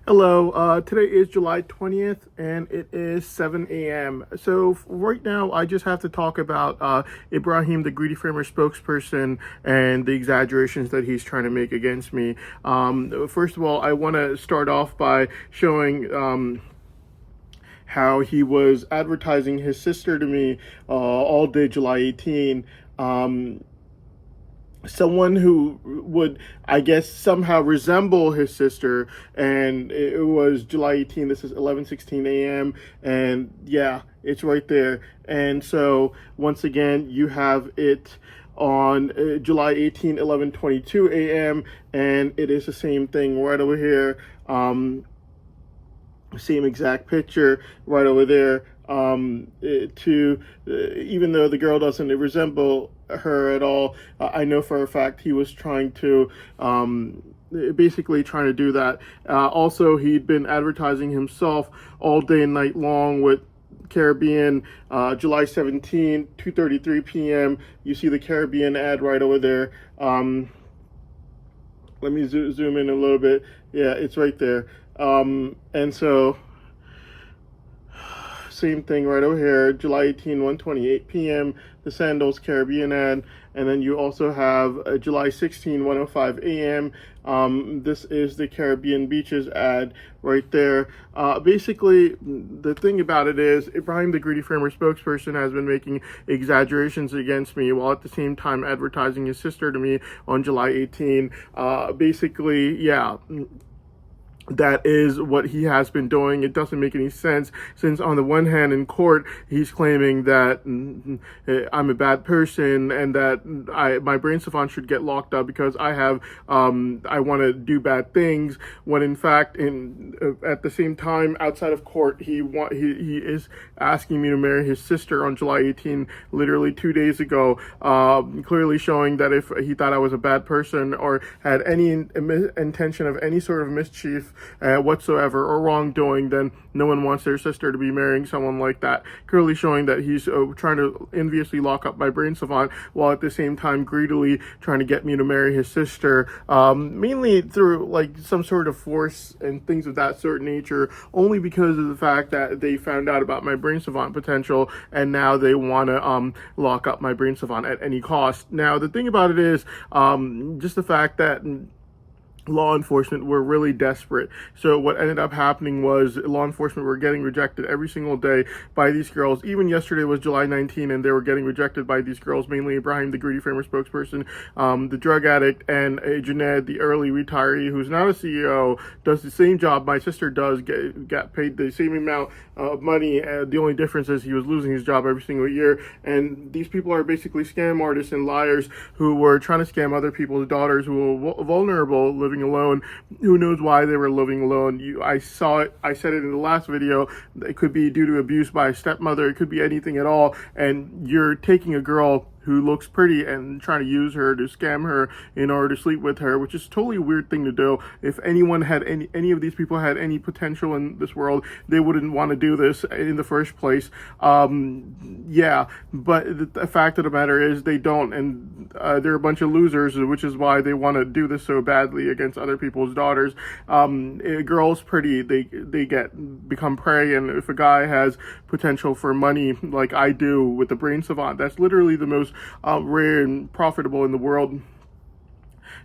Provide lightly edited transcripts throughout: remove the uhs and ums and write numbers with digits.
Hello, today is July 20th and it is 7 a.m. So right now I just have to talk about Ibrahim, the Greedy Framer spokesperson, and the exaggerations that he's trying to make against me. First of all, I want to start off by showing how he was advertising his sister to me all day July 18. Someone who would, I guess, somehow resemble his sister, and it was July 18th. This is 11:16 a.m. and yeah, it's right there. And so once again, you have it on July 18, 11:22 a.m. and it is the same thing right over here. Same exact picture right over there. Even though the girl doesn't resemble her at all, I know for a fact he was trying to basically trying to do that. Also, he'd been advertising himself all day and night long with Caribbean, July 17, 2:33 p.m. You see the Caribbean ad right over there. Let me zoom in a little bit. Yeah, it's right there. And so same thing right over here, July 18, 1:28 p.m., the Sandals Caribbean ad. And then you also have July 16, 1:05 a.m. This is the Caribbean Beaches ad right there. Basically, the thing about it is, Ibrahim, the Greedy Framer spokesperson, has been making exaggerations against me while at the same time advertising his sister to me on July 18. Basically, yeah. That is what he has been doing. It doesn't make any sense, since on the one hand in court he's claiming that I'm a bad person and that my brain savant should get locked up because I want to do bad things, when in fact at the same time outside of court he is asking me to marry his sister on July 18, literally 2 days ago, clearly showing that if he thought I was a bad person or had any intention of any sort of mischief whatsoever or wrongdoing, then no one wants their sister to be marrying someone like that, clearly showing that he's trying to enviously lock up my brain savant while at the same time greedily trying to get me to marry his sister, mainly through like some sort of force and things of that sort of nature, only because of the fact that they found out about my brain savant potential and now they want to lock up my brain savant at any cost. Now the thing about it is just the fact that law enforcement were really desperate. So what ended up happening was law enforcement were getting rejected every single day by these girls. Even yesterday was July 19 and they were getting rejected by these girls, mainly Ibrahim, the Greedy Framer spokesperson, the drug addict, and Junaid, the early retiree, who's not a CEO, does the same job my sister does, got paid the same amount of money. The only difference is he was losing his job every single year. And these people are basically scam artists and liars who were trying to scam other people's daughters who were vulnerable, living alone. Who knows why they were living alone? I saw it. I said it in the last video. It could be due to abuse by a stepmother. It could be anything at all. And you're taking a girl who looks pretty and trying to use her to scam her in order to sleep with her, which is totally a weird thing to do. If anyone had any of these people had any potential in this world, they wouldn't want to do this in the first place. Yeah, but the fact of the matter is they don't, and they're a bunch of losers, which is why they want to do this so badly against other people's daughters. A girl's pretty, they become prey, and if a guy has potential for money like I do with the brain savant, that's literally the most rare and profitable in the world.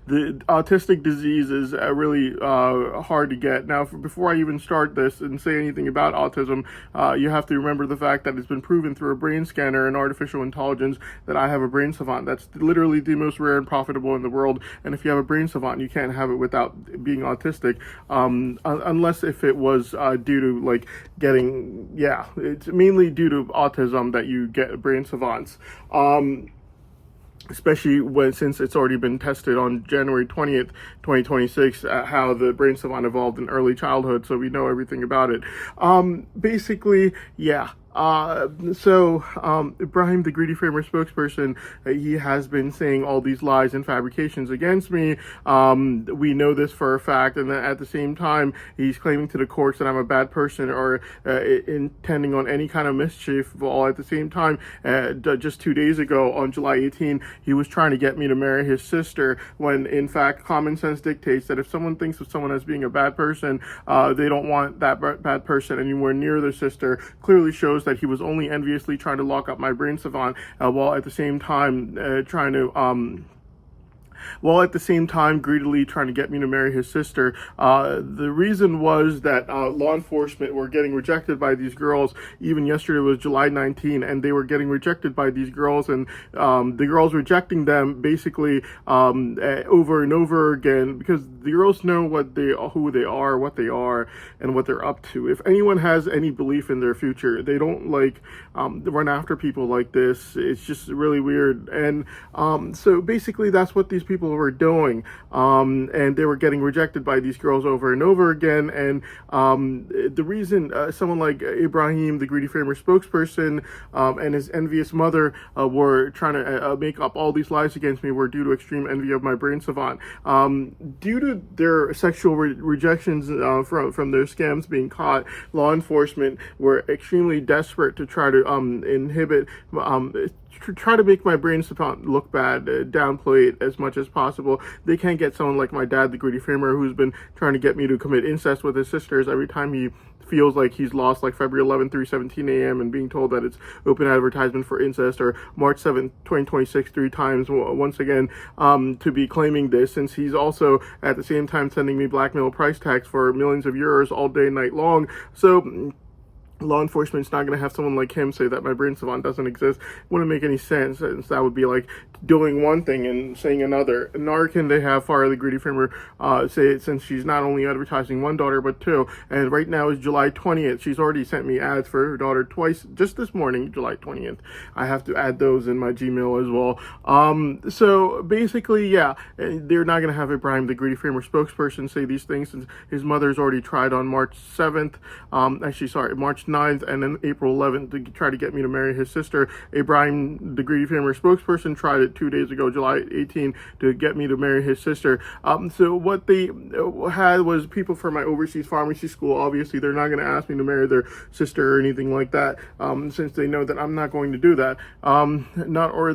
The autistic disease is really hard to get. Now, before I even start this and say anything about autism, you have to remember the fact that it's been proven through a brain scanner and artificial intelligence that I have a brain savant. That's literally the most rare and profitable in the world. And if you have a brain savant, you can't have it without being autistic, unless if it was due to like getting, yeah, it's mainly due to autism that you get brain savants. Especially since it's already been tested on January 20th, 2026, how the brain savant evolved in early childhood, so we know everything about it. Basically, yeah, Ibrahim, the Greedy Framer spokesperson, he has been saying all these lies and fabrications against me. We know this for a fact, and at the same time, he's claiming to the courts that I'm a bad person or intending on any kind of mischief. While at the same time, just 2 days ago, on July 18, he was trying to get me to marry his sister, when in fact, common sense dictates that if someone thinks of someone as being a bad person, they don't want that bad person anywhere near their sister. Clearly shows that he was only enviously trying to lock up my brain savant, while at the same time greedily trying to get me to marry his sister. The reason was that law enforcement were getting rejected by these girls. Even yesterday was July 19, and they were getting rejected by these girls, and the girls rejecting them basically over and over again, because the girls know who they are, what they are, and what they're up to. If anyone has any belief in their future, they don't run after people like this. It's just really weird. And so basically that's what these people were doing, and they were getting rejected by these girls over and over again. And the reason someone like Ibrahim, the Greedy Framer spokesperson, and his envious mother were trying to make up all these lies against me were due to extreme envy of my brain savant. Due to their sexual rejections from their scams being caught, law enforcement were extremely desperate to try to try to make my brain savant look bad, downplay it as much as possible. They can't get someone like my dad, the Greedy Framer, who's been trying to get me to commit incest with his sisters every time he feels like he's lost, like February 11th, 3:17 a.m. and being told that it's open advertisement for incest, or March 7th, 2026, 3 times once again, to be claiming this, since he's also at the same time sending me blackmail price tags for millions of euros all day, night long. So law enforcement's not going to have someone like him say that my brain savant doesn't exist. It wouldn't make any sense, since that would be like doing one thing and saying another. Nor can they have Farah, the Greedy Framer, say it, since she's not only advertising one daughter but two. And right now is July 20th. She's already sent me ads for her daughter twice, just this morning, July 20th. I have to add those in my Gmail as well. So basically, yeah, they're not going to have Ibrahim, the Greedy Framer spokesperson, say these things, since his mother's already tried on March 7th, March 9th, and then April 11th to try to get me to marry his sister. Ibrahim, the Greedy Framer spokesperson, tried it 2 days ago, July 18, to get me to marry his sister. So what they had was people from my overseas pharmacy school. Obviously, they're not going to ask me to marry their sister or anything like that, since they know that I'm not going to do that. Nor are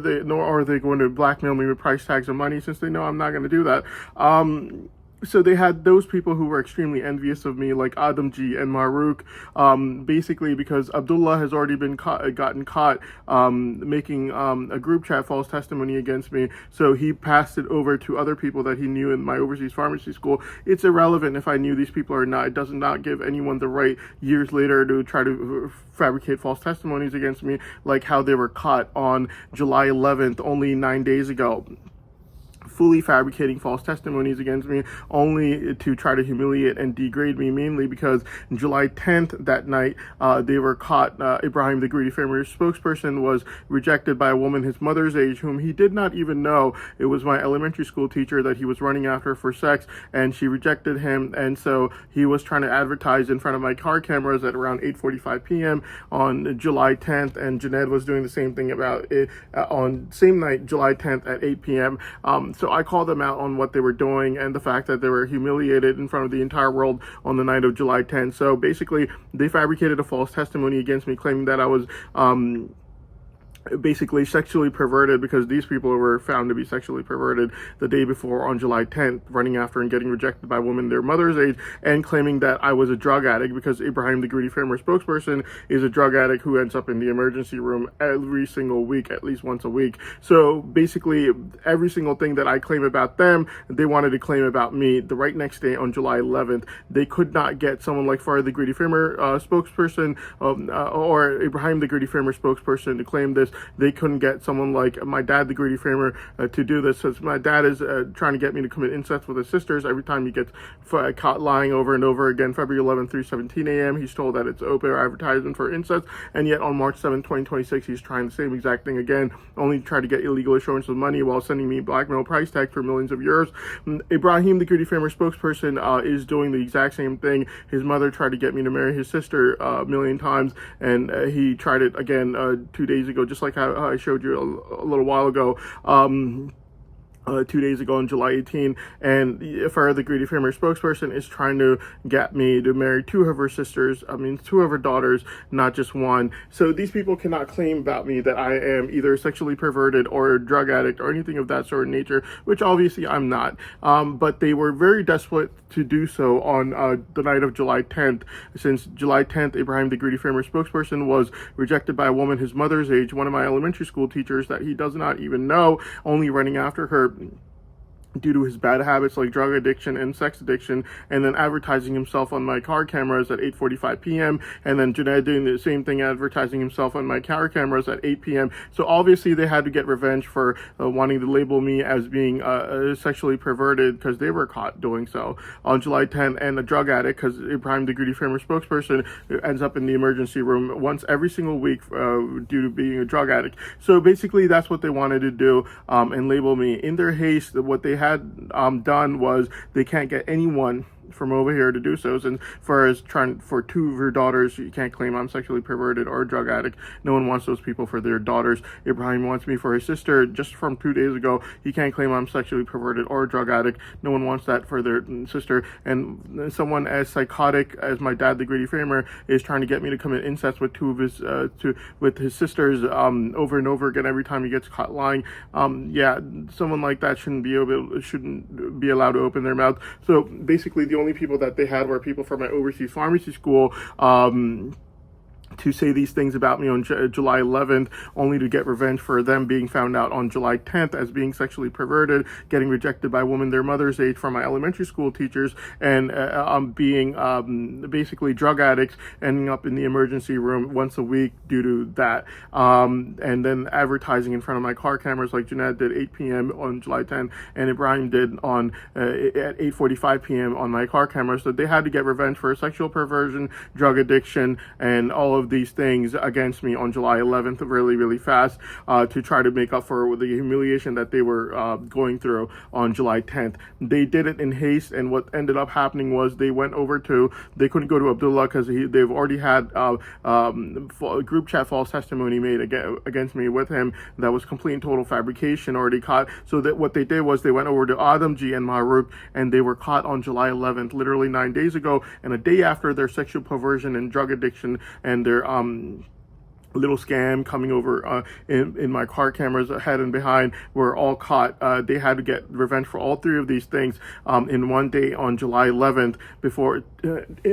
they going to blackmail me with price tags of money, since they know I'm not going to do that. So they had those people who were extremely envious of me, like Adamji and Maruk, basically because Abdullah has already been gotten caught making a group chat false testimony against me. So he passed it over to other people that he knew in my overseas pharmacy school. It's irrelevant if I knew these people or not. It does not give anyone the right years later to try to fabricate false testimonies against me, like how they were caught on July 11th, only 9 days ago, fully fabricating false testimonies against me, only to try to humiliate and degrade me, mainly because July 10th, that night, they were caught. Ibrahim, the Greedy Framer spokesperson, was rejected by a woman his mother's age, whom he did not even know. It was my elementary school teacher that he was running after for sex, and she rejected him, and so he was trying to advertise in front of my car cameras at around 8:45 p.m. on July 10th, and Junaid was doing the same thing about it on same night, July 10th at 8 p.m. So I called them out on what they were doing and the fact that they were humiliated in front of the entire world on the night of July 10th. So basically, they fabricated a false testimony against me, claiming that I was basically sexually perverted, because these people were found to be sexually perverted the day before on July 10th, running after and getting rejected by women their mother's age, and claiming that I was a drug addict, because Ibrahim, the Greedy Framer spokesperson, is a drug addict who ends up in the emergency room every single week, at least once a week. So basically, every single thing that I claim about them, they wanted to claim about me. The right next day, on July 11th, they could not get someone like Farah, the Greedy Framer spokesperson, or Ibrahim, the Greedy Framer spokesperson, to claim this, they couldn't get someone like my dad, the Greedy Framer, to do this. Since my dad is trying to get me to commit incest with his sisters every time he gets caught lying over and over again. February 11th through 17 a.m. He's told that it's open advertisement for incest, and yet on March 7th, 2026, he's trying the same exact thing again, only to try to get illegal issuance of money while sending me blackmail price tags for millions of euros. Ibrahim, the Greedy Framer spokesperson, is doing the exact same thing. His mother tried to get me to marry his sister a million times, and he tried it again 2 days ago, just like how I showed you a little while ago. 2 days ago on July 18, and Farah, the Greedy Framer spokesperson, is trying to get me to marry two of her sisters, two of her daughters, not just one. So these people cannot claim about me that I am either sexually perverted or a drug addict or anything of that sort of nature, which obviously I'm not. But they were very desperate to do so on the night of July 10th. Since July 10th, Ibrahim, the Greedy Framer spokesperson, was rejected by a woman his mother's age, one of my elementary school teachers that he does not even know, only running after her due to his bad habits like drug addiction and sex addiction, and then advertising himself on my car cameras at 8:45 p.m. and then Junaid doing the same thing, advertising himself on my car cameras at 8 p.m. So obviously they had to get revenge for wanting to label me as being sexually perverted, because they were caught doing so on July 10th, and a drug addict, because Ibrahim, the Greedy Framer spokesperson, ends up in the emergency room once every single week due to being a drug addict. So basically that's what they wanted to do, and label me. In their haste, what they had done was they can't get anyone from over here to do so. And for two of her daughters, you can't claim I'm sexually perverted or a drug addict. No one wants those people for their daughters. Ibrahim wants me for his sister. Just from 2 days ago, he can't claim I'm sexually perverted or a drug addict. No one wants that for their sister. And someone as psychotic as my dad, the Greedy Framer, is trying to get me to commit incest with two of his with his sisters over and over again every time he gets caught lying. Someone like that shouldn't be allowed to open their mouth. So basically, the only people that they had were people from my overseas pharmacy school to say these things about me on July 11th, only to get revenge for them being found out on July 10th as being sexually perverted, getting rejected by women their mother's age from my elementary school teachers, and being basically drug addicts, ending up in the emergency room once a week due to that. And then advertising in front of my car cameras like Junaid did 8 p.m. on July 10th, and Ibrahim did on at 8:45 p.m. on my car cameras. So they had to get revenge for sexual perversion, drug addiction, and all of these things against me on July 11th really fast, to try to make up for the humiliation that they were going through on July 10th. They did it in haste, and what ended up happening was they couldn't go to Abdullah because they've already had group chat false testimony made against me with him that was complete and total fabrication, already caught. So that what they did was they went over to Adamji and Mahrukh, and they were caught on July 11th, literally 9 days ago, and a day after their sexual perversion and drug addiction and their little scam coming over in my car cameras ahead and behind were all caught. They had to get revenge for all three of these things in one day on July 11th, before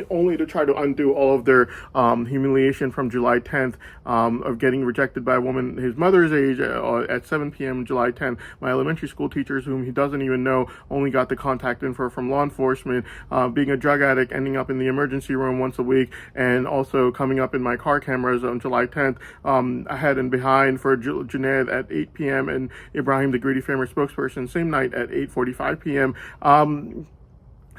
only to try to undo all of their humiliation from July 10th of getting rejected by a woman his mother's age at 7 p.m. July 10th. My elementary school teachers, whom he doesn't even know, only got the contact info from law enforcement, being a drug addict, ending up in the emergency room once a week, and also coming up in my car cameras on July 10th. Ahead and behind for Junaid at 8 p.m. and Ibrahim, the Greedy Framer spokesperson, same night at 8:45 p.m.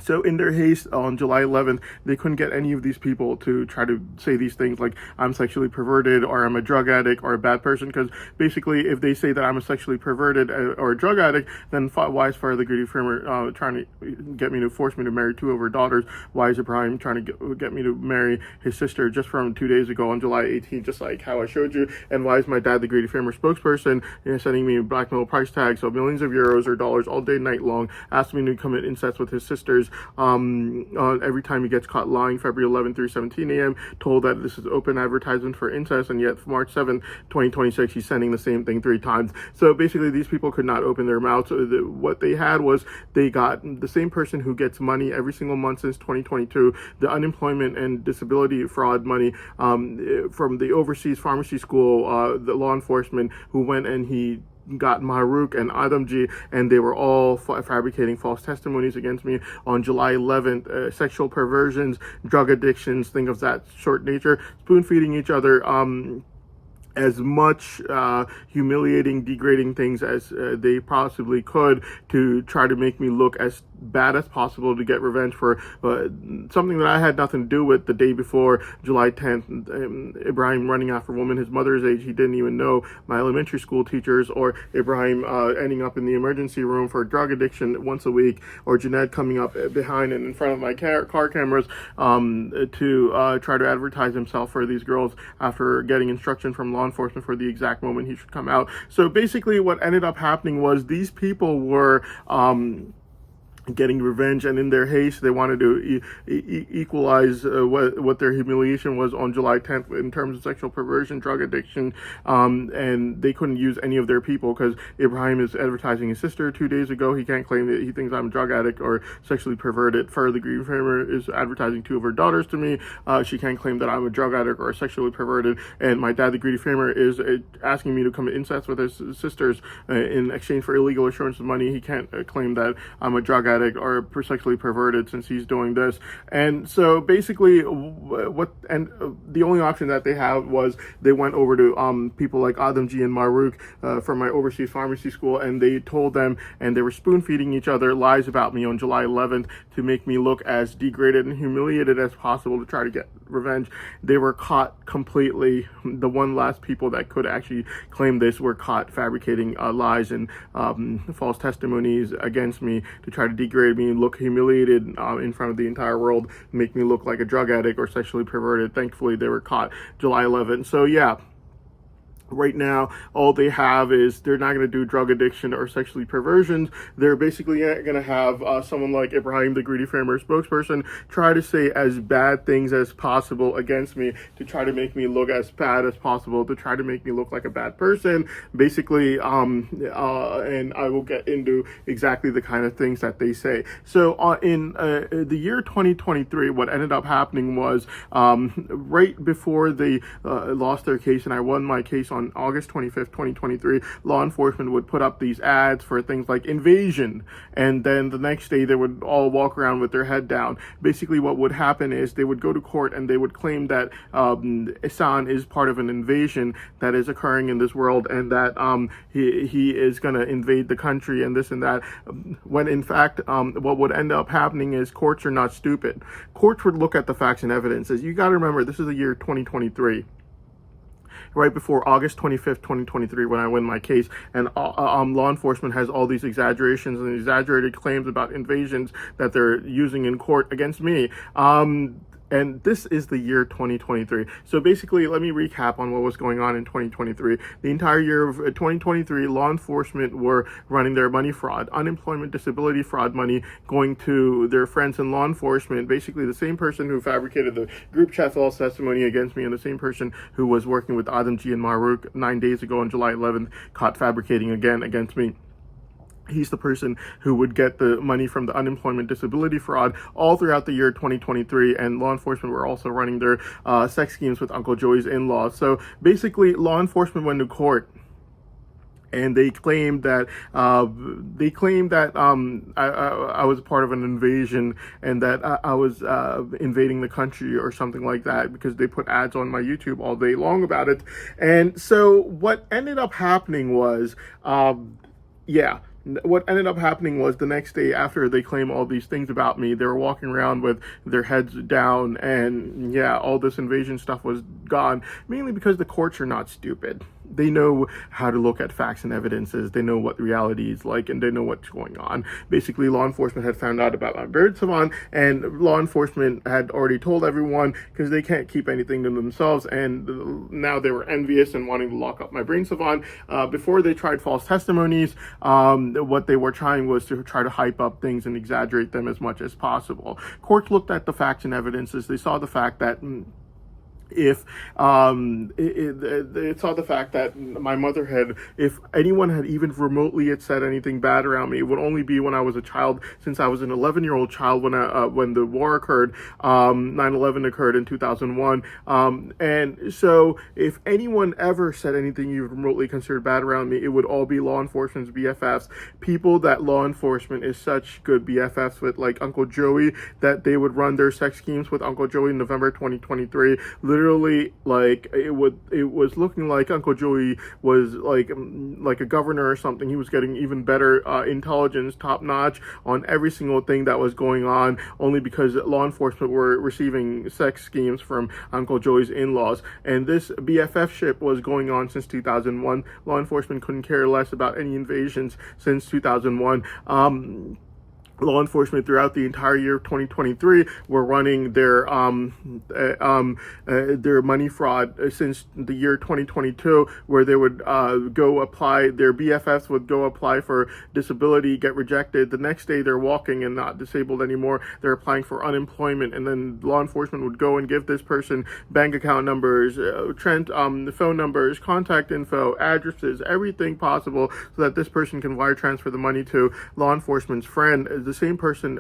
So in their haste on July 11th, they couldn't get any of these people to try to say these things like I'm sexually perverted or I'm a drug addict or a bad person, because basically if they say that I'm a sexually perverted or a drug addict, then why is Farah, the Greedy Framer, trying to force me to marry two of her daughters? Why is Ibrahim trying to get me to marry his sister just from 2 days ago on July 18th, just like how I showed you? And why is my dad, the Greedy Framer spokesperson, sending me blackmail price tags of millions of euros or dollars all day night long, asking me to commit incest with his sisters every time he gets caught lying, February 11th through 17 a.m., told that this is open advertisement for incest, and yet March 7th, 2026, he's sending the same thing 3 times. So basically these people could not open their mouths. So what they had was they got the same person who gets money every single month since 2022, the unemployment and disability fraud money from the overseas pharmacy school, the law enforcement, who went and he got Mahrukh and Adamji, and they were all fabricating false testimonies against me on July 11th, sexual perversions, drug addictions, things of that short nature, spoon feeding each other as much humiliating, degrading things as they possibly could to try to make me look as bad as possible to get revenge for something that I had nothing to do with. The day before July 10th, Ibrahim running after a woman his mother's age he didn't even know, my elementary school teachers, or Ibrahim ending up in the emergency room for drug addiction once a week, or Junaid coming up behind and in front of my car cameras to try to advertise himself for these girls after getting instruction from law enforcement for the exact moment he should come out. So basically what ended up happening was these people were getting revenge, and in their haste they wanted to equalize what their humiliation was on July 10th in terms of sexual perversion, drug addiction, and they couldn't use any of their people because Ibrahim is advertising his sister 2 days ago. He can't claim that he thinks I'm a drug addict or sexually perverted. Fer, the Greedy Framer, is advertising 2 of her daughters to me. She can't claim that I'm a drug addict or sexually perverted. And my dad, the Greedy Framer, is asking me to commit incest with his sisters in exchange for illegal assurance of money. He can't claim that I'm a drug addict or sexually perverted since he's doing this. And so basically the only option that they had was they went over to people like Adamji and Maruk from my overseas pharmacy school, and they told them, and they were spoon feeding each other lies about me on July 11th to make me look as degraded and humiliated as possible to try to get revenge. They were caught completely. The one last people that could actually claim this were caught fabricating lies and false testimonies against me to try to degrade me, look humiliated in front of the entire world, make me look like a drug addict or sexually perverted. Thankfully, they were caught July 11th. So yeah. Right now, all they have is they're not going to do drug addiction or sexually perversions. They're basically going to have someone like Ibrahim, the Greedy Framer spokesperson, try to say as bad things as possible against me to try to make me look as bad as possible, to try to make me look like a bad person. Basically, and I will get into exactly the kind of things that they say. So in the year 2023, what ended up happening was right before they lost their case and I won my case on August 25th, 2023, law enforcement would put up these ads for things like invasion, and then the next day they would all walk around with their head down. Basically what would happen is they would go to court and they would claim that Ihsan is part of an invasion that is occurring in this world, and that he is going to invade the country and this and that, when in fact what would end up happening is courts are not stupid. Courts would look at the facts and evidences. You got to remember, this is the year 2023. Right before August 25th, 2023, when I win my case, and law enforcement has all these exaggerations and exaggerated claims about invasions that they're using in court against me. And this is the year 2023. So basically, let me recap on what was going on in 2023. The entire year of 2023, law enforcement were running their money fraud, unemployment disability fraud money going to their friends in law enforcement, basically the same person who fabricated the group chat false testimony against me and the same person who was working with Adamji and Maruk 9 days ago on July 11th, caught fabricating again against me. He's the person who would get the money from the unemployment disability fraud all throughout the year 2023, and law enforcement were also running their sex schemes with Uncle Joey's in-laws. So basically, law enforcement went to court and they claimed that I was part of an invasion and that I was invading the country or something like that, because they put ads on my YouTube all day long about it. And so what ended up happening was, what ended up happening was the next day after they claim all these things about me, they were walking around with their heads down, and yeah, all this invasion stuff was gone, mainly because the courts are not stupid. They know how to look at facts and evidences. They know what reality is like, and they know what's going on. Basically, law enforcement had found out about my bird savant, and law enforcement had already told everyone because they can't keep anything to themselves, and now they were envious and wanting to lock up my brain savant. Before they tried false testimonies, what they were trying was to try to hype up things and exaggerate them as much as possible. Courts looked at the facts and evidences. They saw the fact that if it saw the fact that my mother had, if anyone had even remotely had said anything bad around me, it would only be when I was a child, since I was an 11-year-old child when the war occurred. 9/11 occurred in 2001, and so if anyone ever said anything even remotely considered bad around me, it would all be law enforcement's BFFs, people that law enforcement is such good BFFs with, like Uncle Joey, that they would run their sex schemes with Uncle Joey in November 2023. literally like it was looking like Uncle Joey was like a governor or something. He was getting even better intelligence, top notch on every single thing that was going on, only because law enforcement were receiving sex schemes from Uncle Joey's in-laws. And this BFF-ship was going on since 2001. Law enforcement couldn't care less about any invasions since 2001. Law enforcement throughout the entire year of 2023 were running their money fraud since the year 2022, where they would go apply, their BFFs would go apply for disability, get rejected. The next day they're walking and not disabled anymore. They're applying for unemployment, and then law enforcement would go and give this person bank account numbers, phone numbers, contact info, addresses, everything possible, so that this person can wire transfer the money to law enforcement's friend. The same person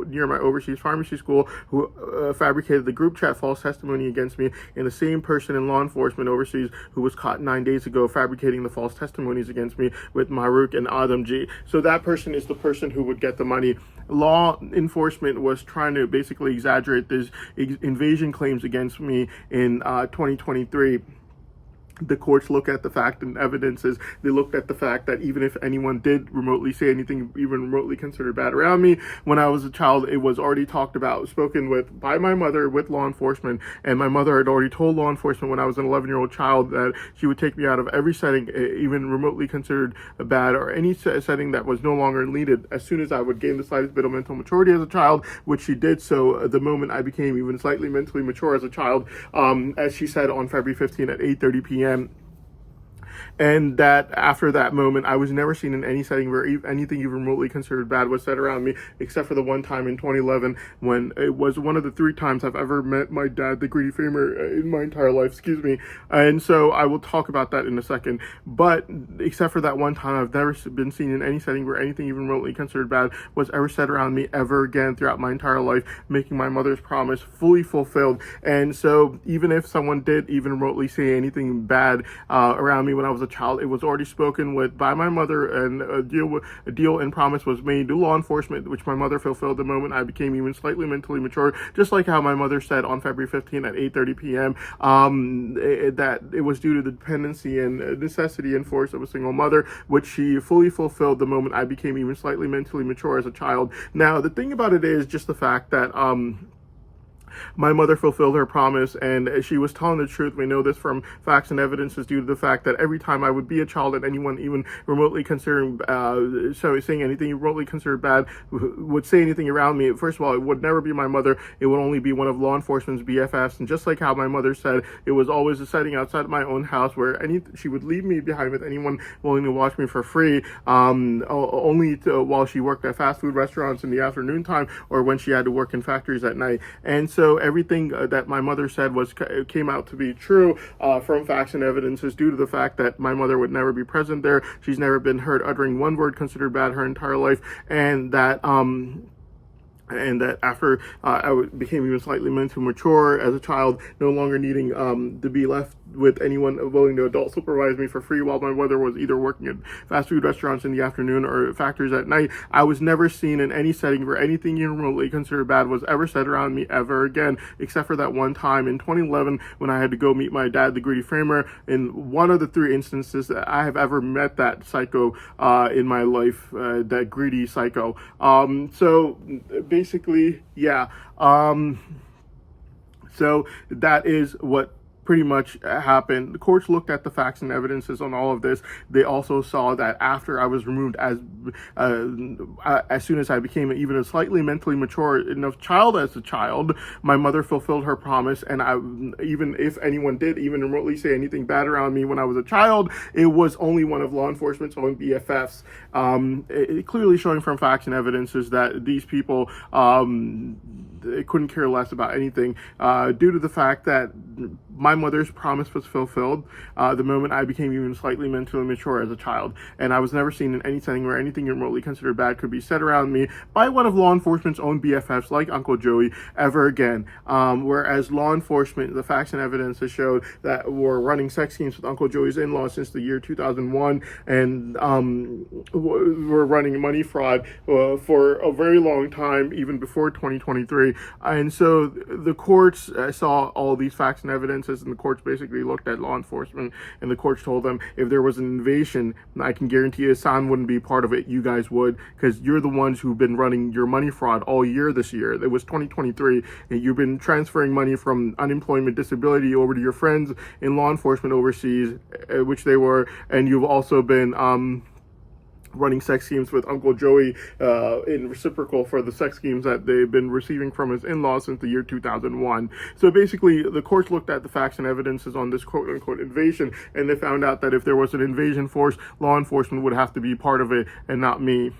near my overseas pharmacy school who fabricated the group chat false testimony against me, and the same person in law enforcement overseas who was caught 9 days ago fabricating the false testimonies against me with Maruk and Adam G. So that person is the person who would get the money. Law enforcement was trying to basically exaggerate these invasion claims against me in 2023. The courts look at the fact and evidences. They looked at the fact that even if anyone did remotely say anything even remotely considered bad around me when I was a child, it was already talked about, spoken with by my mother with law enforcement. And my mother had already told law enforcement when I was an 11-year-old child that she would take me out of every setting, even remotely considered bad, or any setting that was no longer needed, as soon as I would gain the slightest bit of mental maturity as a child, which she did so the moment I became even slightly mentally mature as a child, as she said on February 15 at 8:30 p.m. And that after that moment, I was never seen in any setting where anything even remotely considered bad was said around me, except for the one time in 2011 when it was one of the 3 times I've ever met my dad, the greedy famer, in my entire life, excuse me. And so I will talk about that in a second. But except for that one time, I've never been seen in any setting where anything even remotely considered bad was ever said around me ever again throughout my entire life, making my mother's promise fully fulfilled. And so even if someone did even remotely say anything bad around me when I was a child, it was already spoken with by my mother, and a deal and promise was made to law enforcement, which my mother fulfilled the moment I became even slightly mentally mature, just like how my mother said on February 15 at 8:30 p.m. That it was due to the dependency and necessity and force of a single mother, which she fully fulfilled the moment I became even slightly mentally mature as a child. Now, the thing about it is just the fact that my mother fulfilled her promise, and she was telling the truth. We know this from facts and evidences due to the fact that every time I would be a child and anyone even remotely considering saying anything remotely considered bad would say anything around me, first of all, it would never be my mother. It would only be one of law enforcement's BFFs. And just like how my mother said, it was always a setting outside of my own house where she would leave me behind with anyone willing to watch me for free, only while she worked at fast food restaurants in the afternoon time, or when she had to work in factories at night. And so everything that my mother said came out to be true from facts and evidences due to the fact that my mother would never be present there. She's never been heard uttering one word considered bad her entire life, and that after I became even slightly mentally mature as a child, no longer needing to be left with anyone willing to adult supervise me for free while my mother was either working at fast food restaurants in the afternoon or factories at night, I was never seen in any setting where anything even remotely considered bad was ever said around me ever again, except for that one time in 2011 when I had to go meet my dad, the greedy framer. In one of the 3 instances that I have ever met that psycho in my life, that greedy psycho. So basically, yeah. So that is what pretty much happened. The courts looked at the facts and evidences on all of this. They also saw that after I was removed, as soon as I became even a slightly mentally mature enough child as a child, my mother fulfilled her promise. And even if anyone did even remotely say anything bad around me when I was a child, it was only one of law enforcement's own BFFs. Clearly showing from facts and evidences that these people couldn't care less about anything due to the fact that my mother's promise was fulfilled the moment I became even slightly mentally mature as a child, and I was never seen in any setting where anything remotely considered bad could be said around me by one of law enforcement's own BFFs like Uncle Joey ever again. Whereas law enforcement, the facts and evidence has showed that we're running sex schemes with Uncle Joey's in-laws since the year 2001, and we're running money fraud for a very long time, even before 2023. 2023. And so the courts saw all these facts and evidences, and the courts basically looked at law enforcement, and the courts told them, if there was an invasion, I can guarantee Hassan wouldn't be part of it. You guys would, because you're the ones who've been running your money fraud all year this year. It was 2023, and you've been transferring money from unemployment disability over to your friends in law enforcement overseas, which they were, and you've also been running sex schemes with Uncle Joey in reciprocal for the sex schemes that they've been receiving from his in-laws since the year 2001. So basically, the courts looked at the facts and evidences on this quote-unquote invasion, and they found out that if there was an invasion force, law enforcement would have to be part of it and not me.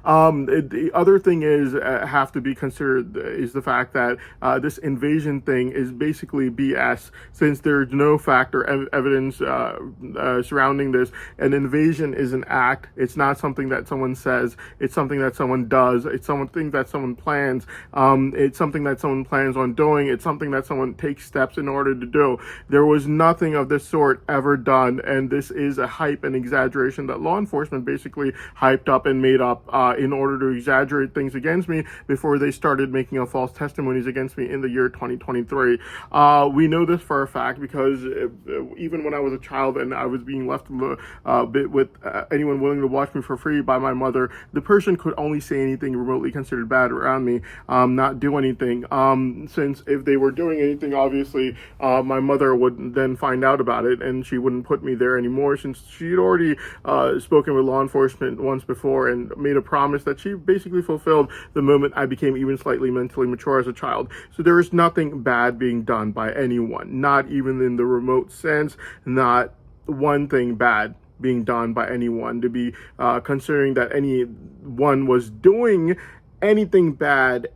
The other thing is have to be considered is the fact that this invasion thing is basically BS, since there's no fact or evidence surrounding this. An invasion is an act. It's not something that someone says. It's something that someone does. It's something that someone plans. It's something that someone plans on doing. It's something that someone takes steps in order to do. There was nothing of this sort ever done, and this is a hype and exaggeration that law enforcement basically hyped up and made up in order to exaggerate things against me before they started making up false testimonies against me in the year 2023. We know this for a fact because even when I was a child and I was being left with anyone willing to watch me for free by my mother, the person could only say anything remotely considered bad around me, not do anything. Since if they were doing anything, obviously my mother would then find out about it, and she wouldn't put me there anymore, since she had already spoken with law enforcement once before and made a promise that she basically fulfilled the moment I became even slightly mentally mature as a child. So there is nothing bad being done by anyone, not even in the remote sense, not one thing bad being done by anyone to be considering that anyone was doing anything bad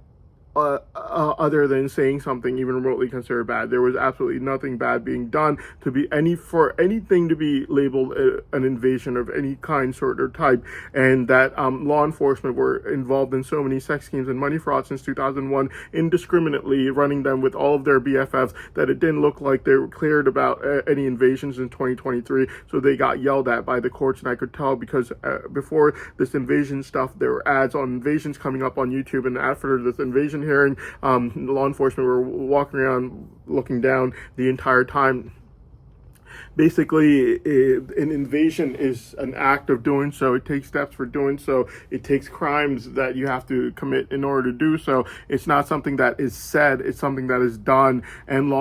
other than saying something even remotely considered bad. There was absolutely nothing bad being done to be for anything to be labeled an invasion of any kind, sort, or type, and that law enforcement were involved in so many sex schemes and money fraud since 2001, indiscriminately running them with all of their BFFs, that it didn't look like they were cleared about any invasions in 2023, so they got yelled at by the courts. And I could tell because before this invasion stuff, there were ads on invasions coming up on YouTube, and after this invasion hearing, law enforcement were walking around looking down the entire time. Basically, an invasion is an act of doing so. It takes steps for doing so. It takes crimes that you have to commit in order to do so. It's not something that is said. It's something that is done. And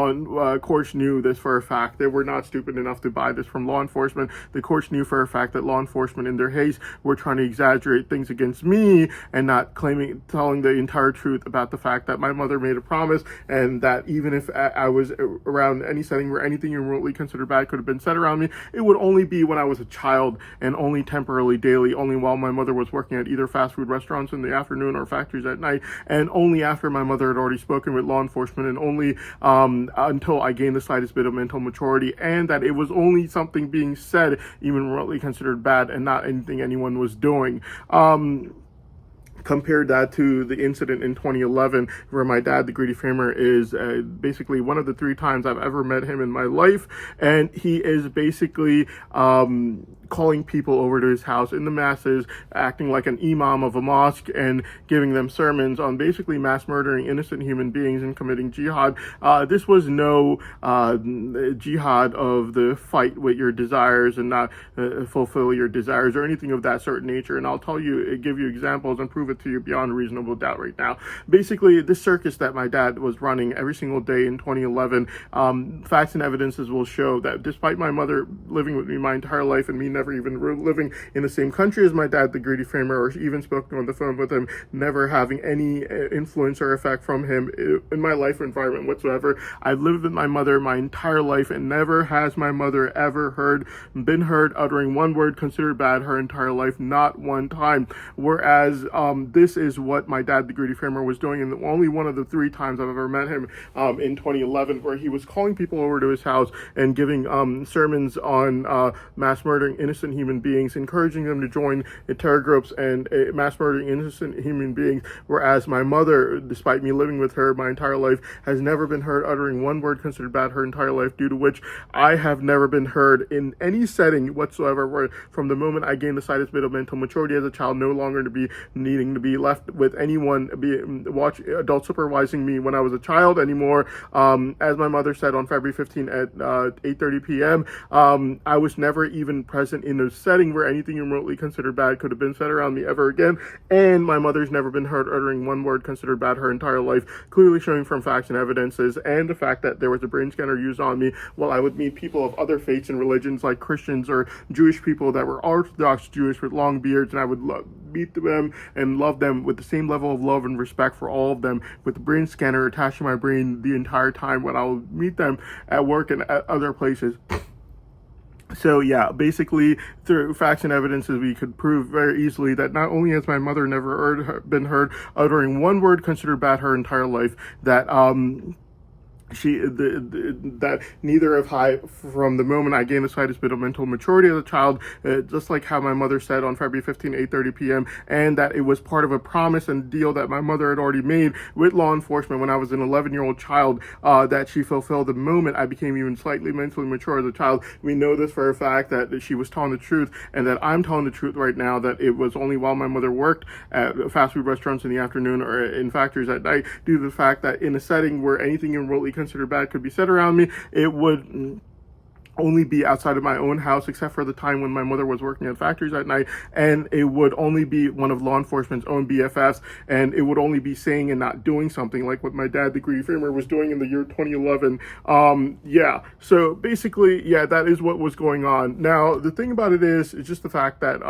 courts knew this for a fact. They were not stupid enough to buy this from law enforcement. The courts knew for a fact that law enforcement, in their haste, were trying to exaggerate things against me and not telling the entire truth about the fact that my mother made a promise, and that even if I was around any setting where anything remotely considered bad could have been said around me, it would only be when I was a child, and only temporarily, daily, only while my mother was working at either fast food restaurants in the afternoon or factories at night, and only after my mother had already spoken with law enforcement, and only until I gained the slightest bit of mental maturity, and that it was only something being said even remotely considered bad and not anything anyone was doing. Compared that to the incident in 2011 where my dad, the Greedy Framer, is basically one of the 3 times I've ever met him in my life, and he is basically calling people over to his house in the masses, acting like an imam of a mosque and giving them sermons on basically mass murdering innocent human beings and committing jihad. This was no jihad of the fight with your desires and not fulfill your desires or anything of that certain nature. And I'll give you examples and prove it to you beyond reasonable doubt right now. Basically, this circus that my dad was running every single day in 2011, facts and evidences will show that despite my mother living with me my entire life and me never even living in the same country as my dad, the Greedy Framer, or even spoken on the phone with him, never having any influence or effect from him in my life or environment whatsoever. I've lived with my mother my entire life, and never has my mother ever been heard uttering one word considered bad her entire life, not one time. Whereas this is what my dad, the Greedy Framer, was doing in only one of the 3 times I've ever met him in 2011, where he was calling people over to his house and giving sermons on mass murdering innocent human beings, encouraging them to join terror groups and mass murdering innocent human beings, whereas my mother, despite me living with her my entire life, has never been heard uttering one word considered bad her entire life, due to which I have never been heard in any setting whatsoever, where from the moment I gained the slightest bit of mental maturity as a child, no longer to be needing to be left with anyone watch adult supervising me when I was a child anymore. As my mother said on February 15 at 8:30 p.m., I was never even present in a setting where anything remotely considered bad could have been said around me ever again. And my mother's never been heard uttering one word considered bad her entire life, clearly showing from facts and evidences, and the fact that there was a brain scanner used on me while I would meet people of other faiths and religions like Christians or Jewish people that were Orthodox Jewish with long beards, and I would meet them and love them with the same level of love and respect for all of them, with the brain scanner attached to my brain the entire time when I would meet them at work and at other places. So yeah, basically through facts and evidences, we could prove very easily that not only has my mother never been heard uttering one word considered bad her entire life, that that neither have I, from the moment I gained the slightest bit of mental maturity as a child, just like how my mother said on February 15, 8:30 p.m., and that it was part of a promise and deal that my mother had already made with law enforcement when I was an 11-year-old child, that she fulfilled the moment I became even slightly mentally mature as a child. We know this for a fact, that she was telling the truth, and that I'm telling the truth right now, that it was only while my mother worked at fast food restaurants in the afternoon or in factories at night, due to the fact that in a setting where anything remotely considered bad could be said around me, it would only be outside of my own house, except for the time when my mother was working at factories at night, and it would only be one of law enforcement's own BFFs, and it would only be saying and not doing something like what my dad, the greedy framer, was doing in the year 2011. Yeah, so basically, yeah, that is what was going on. Now, the thing about it is just the fact that,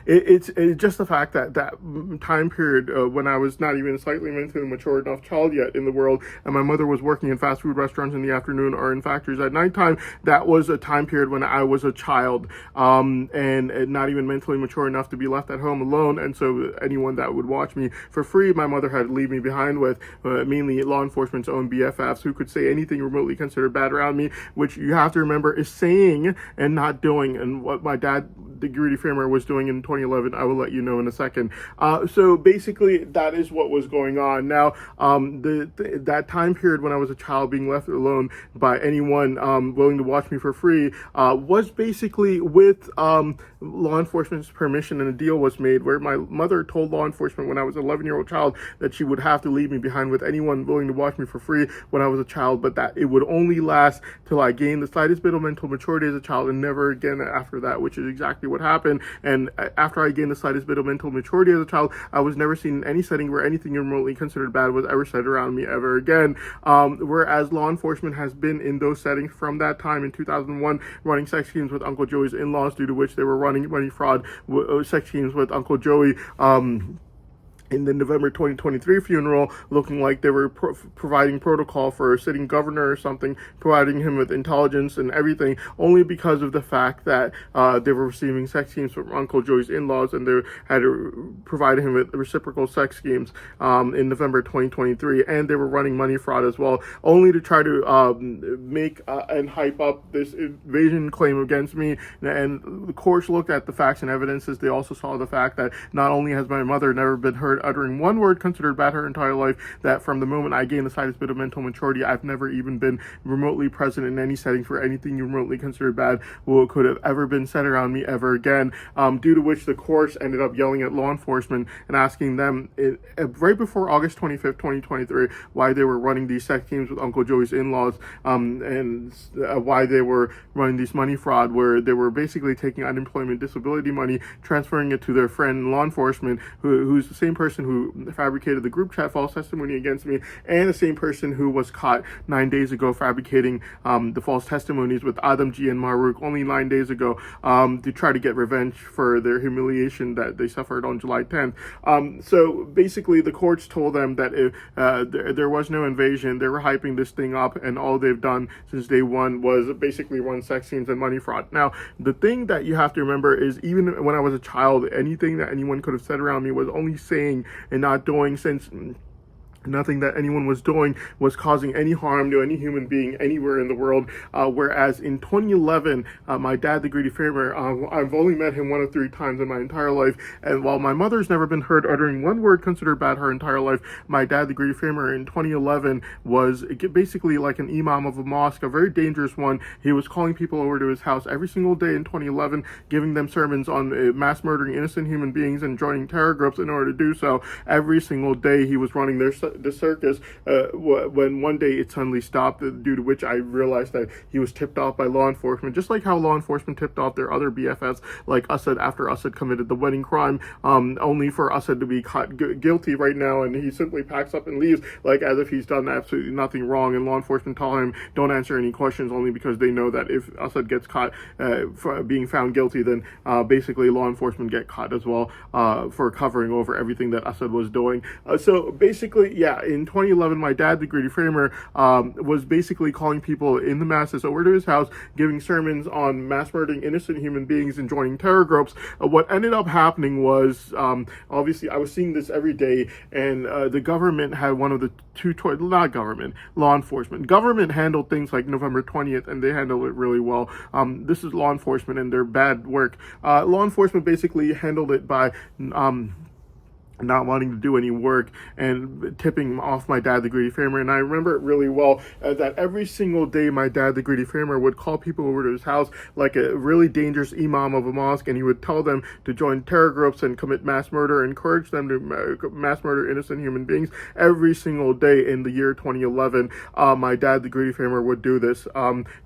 it's just the fact that that time period when I was not even slightly mentally mature enough child yet in the world, and my mother was working in fast food restaurants in the afternoon or in factories at nighttime, that was a time period when I was a child, and not even mentally mature enough to be left at home alone. And so anyone that would watch me for free, my mother had to leave me behind with, mainly law enforcement's own BFFs, who could say anything remotely considered bad around me, which you have to remember is saying and not doing. And what my dad, the greedy framer, was doing in 2011, I will let you know in a second. So basically, that is what was going on. Now, that time period when I was a child, being left alone by anyone willing to watch me for free, was basically with law enforcement's permission, and a deal was made where my mother told law enforcement when I was an 11-year-old child that she would have to leave me behind with anyone willing to watch me for free when I was a child, but that it would only last till I gained the slightest bit of mental maturity as a child, and never again after that, which is exactly what happened. And after I gained the slightest bit of mental maturity as a child, I was never seen in any setting where anything remotely considered bad was ever said around me ever again. Whereas law enforcement has been in those settings from that time in 2001, running sex schemes with Uncle Joey's in-laws, due to which they were running money fraud sex schemes with Uncle Joey, in the November 2023 funeral, looking like they were providing protocol for a sitting governor or something, providing him with intelligence and everything, only because of the fact that they were receiving sex schemes from Uncle Joey's in-laws, and they had provided him with reciprocal sex schemes in November 2023, and they were running money fraud as well, only to try to make and hype up this invasion claim against me. And the courts looked at the facts and evidences. They also saw the fact that not only has my mother never been heard uttering one word considered bad her entire life, that from the moment I gained the slightest bit of mental maturity, I've never even been remotely present in any setting for anything remotely considered bad could have ever been said around me ever again, due to which the courts ended up yelling at law enforcement and asking them right before August 25th, 2023, why they were running these sex schemes with Uncle Joey's in-laws, and why they were running these money fraud, where they were basically taking unemployment disability money, transferring it to their friend law enforcement, who's the same person who fabricated the group chat false testimony against me, and the same person who was caught 9 days ago fabricating the false testimonies with Adam G and Maruk only 9 days ago, to try to get revenge for their humiliation that they suffered on July 10th. So basically, the courts told them that if, there was no invasion, they were hyping this thing up, and all they've done since day one was basically run sex scenes and money fraud. Now, the thing that you have to remember is, even when I was a child, anything that anyone could have said around me was only saying and not doing, since Nothing that anyone was doing was causing any harm to any human being anywhere in the world. Whereas in 2011, my dad, the Greedy Framer, I've only met him 1 of 3 times in my entire life. And while my mother's never been heard uttering one word considered bad her entire life, my dad, the Greedy Framer, in 2011 was basically like an imam of a mosque, a very dangerous one. He was calling people over to his house every single day in 2011, giving them sermons on mass murdering innocent human beings and joining terror groups in order to do so. Every single day he was running the circus, when one day it suddenly stopped, due to which I realized that he was tipped off by law enforcement, just like how law enforcement tipped off their other BFFs, like Assad, after Assad committed the wedding crime, only for Assad to be caught guilty right now, and he simply packs up and leaves, like as if he's done absolutely nothing wrong, and law enforcement tell him don't answer any questions, only because they know that if Assad gets caught for being found guilty, then basically law enforcement get caught as well, for covering over everything that Assad was doing. So basically, yeah, in 2011, my dad, the Greedy Framer, was basically calling people in the masses over to his house, giving sermons on mass murdering innocent human beings and joining terror groups. What ended up happening was, obviously, I was seeing this every day, and the government had one of the not government, law enforcement. Government handled things like November 20th, and they handled it really well. This is law enforcement and their bad work. Law enforcement basically handled it by not wanting to do any work and tipping off my dad, the Greedy Framer. And I remember it really well, that every single day my dad, the Greedy Framer, would call people over to his house like a really dangerous imam of a mosque, and he would tell them to join terror groups and commit mass murder, encourage them to mass murder innocent human beings. Every single day in the year 2011, my dad, the Greedy Framer, would do this.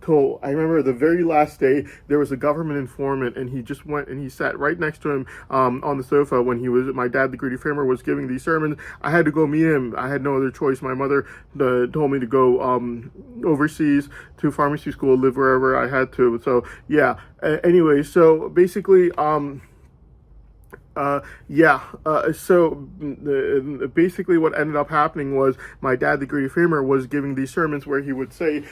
Till I remember the very last day, there was a government informant, and he just went and he sat right next to him on the sofa when my dad, the Greedy Framer, was giving these sermons. I had to go meet him. I had no other choice. My mother told me to go overseas to pharmacy school, live wherever I had to. So yeah. Anyway, so basically, basically what ended up happening was my dad, the Greedy Framer, was giving these sermons where he would say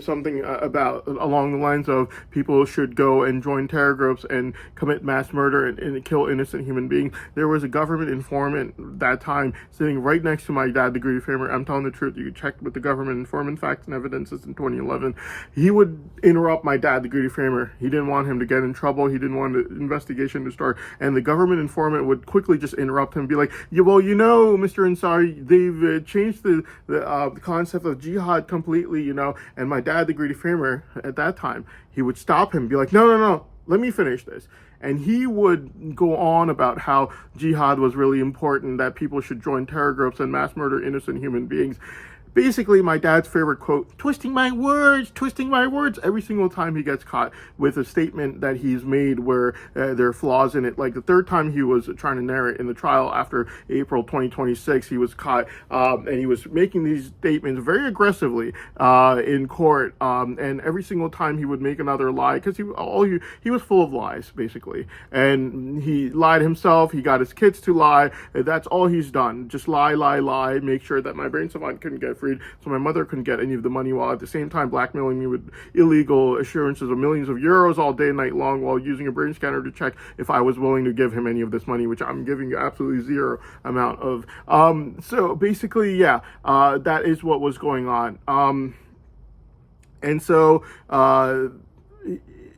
something about along the lines of people should go and join terror groups and commit mass murder and kill innocent human beings. There was a government informant that time sitting right next to my dad, the Greedy Framer. I'm telling the truth. You can check with the government informant, facts and evidences in 2011. He would interrupt my dad, the Greedy Framer. He didn't want him to get in trouble. He didn't want the investigation to start. And the government informant would quickly just interrupt him and be like, yeah, well, you know, Mr. Ansari, they've changed the concept of jihad completely, you know. And my dad, the Greedy Framer, at that time, he would stop him and be like, no, let me finish this. And he would go on about how jihad was really important, that people should join terror groups and mass murder innocent human beings. Basically, my dad's favorite quote, twisting my words, every single time he gets caught with a statement that he's made where there are flaws in it. Like the third time he was trying to narrate in the trial after April 2026, he was caught, and he was making these statements very aggressively in court, and every single time he would make another lie, because he was full of lies, basically. And he lied himself, he got his kids to lie, that's all he's done. Just lie, make sure that my brain savant couldn't get freed, so my mother couldn't get any of the money, while at the same time blackmailing me with illegal assurances of millions of euros all day and night long, while using a brain scanner to check if I was willing to give him any of this money, which I'm giving you absolutely zero amount of. So basically, yeah, that is what was going on. And so,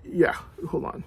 yeah, hold on.